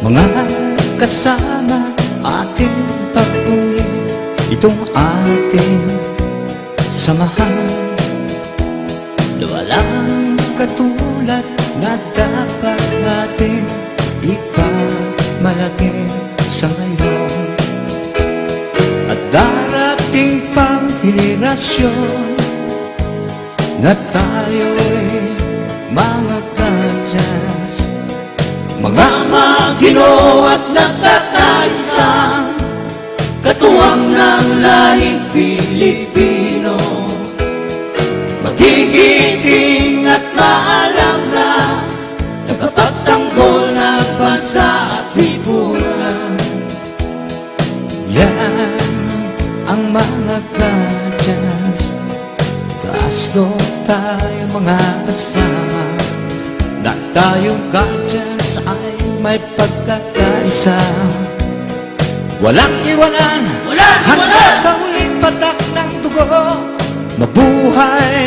Mga kasama ating pagpuli, itong ating samahan na walang katulad na dapat natin ipamalaki sa ngayon. At darating pang henerasyon na tayo'y mga kadyas, mga Ginoo at nagkakaisang katuwang ng lahing Pilipino. Magigiting at maalam na tagapagtanggol ng bansa at lipunan. Yan ang mga kadyas, taas loob tayo mga kasama, na tayong kadyas ay may pagkakaisa. Walang iwanan hanggang sa huling patak ng dugo. Mabuhay